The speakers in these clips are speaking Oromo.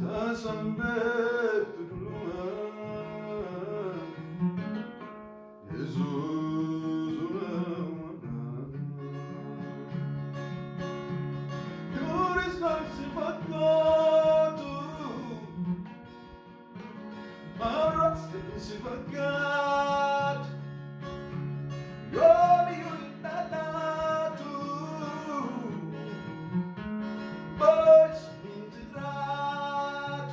Tasambek tuduma Yezuzuna Yuris sifakatu Marat sifakat Yomi yuitanatu Boys minjrat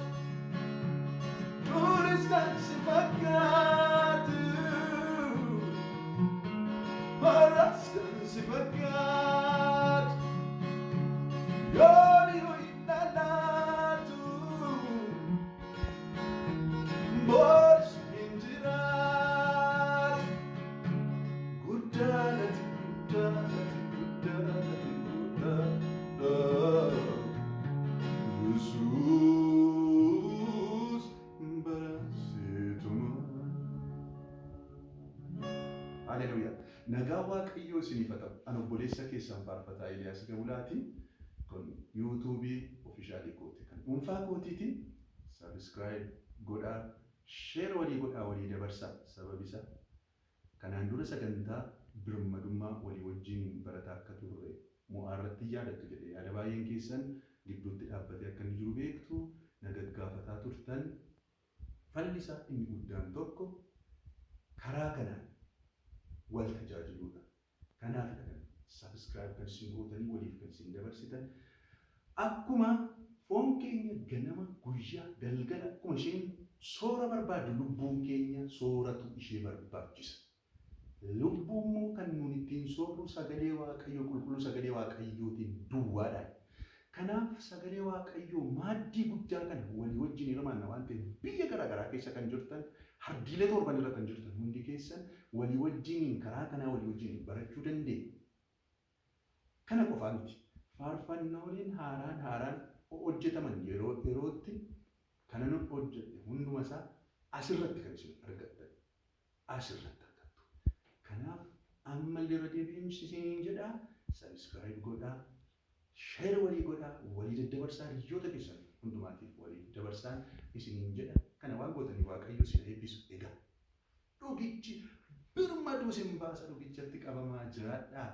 Yuris sifakatu Marat sifakat Yomi yuitanatu Boys minjrat Gudalati Jesus barasituma. Hallelujah. Nagaa Waaqayyoo isiniif haa ta'u. Ani obboleessa keessan faarfataa Elias Gabulaati. Kun YouTube officially kooti. Kan dhuunfaa kootiiti. Subscribe godhaa. Share walii godhaa walii dabarsaa. Sababi isaa kanaan dura sagantaa birmadummaa walii wajjin barataa akka turre mo'aarratti yaadattu jedhee yaada baay'een keessan gidduutti dhaabbatee akka inni jiru beektu nagaggaafataa turtan fallisaa inni guddaan tokko karaa kanaan wal tajaajiluudha. Kanaaf kan subscribe kan isin gootanii waliif kan isin dabarsitan akkuma foon keenya ganama guyyaa galgala akkuma isheen soora barbaadu lubbuun keenya sooratu ishee barbaachisa. Lubbuun kan nuti ittiin soorru sagalee Waaqayyoo qulqulluu sagalee Waaqayyootiin duwwaadhaan. Kanaaf sagalee Waaqayyoo maaddii guddaa kana walii wajjin hirmaanna waan ta'eef biyya garaagaraa keessa kan jirtan hardiilee torban irra kan jirtan hundi keessan walii wajjin karaa kanaa walii wajjin barachuu dandeenya. Kana qofaa miti faarfannooleen haaraan hojjetaman yeroo yerootti kana nu hojjete hunduma isaa asirratti kan isin argattan asirratti argattu. Kanaaf amma illee deebiin isin jedha subscribe godhaa. Share walii godhaa walii daddabarsaa hiriyoota keessan hundumaatiif walii dabarsaa isiniin jedha. Kana waan gootanii Waaqayyo isin eebbisu egaa. Dhugichi birmaduu isin baasa dhugichatti qabamaa jiraadhaa.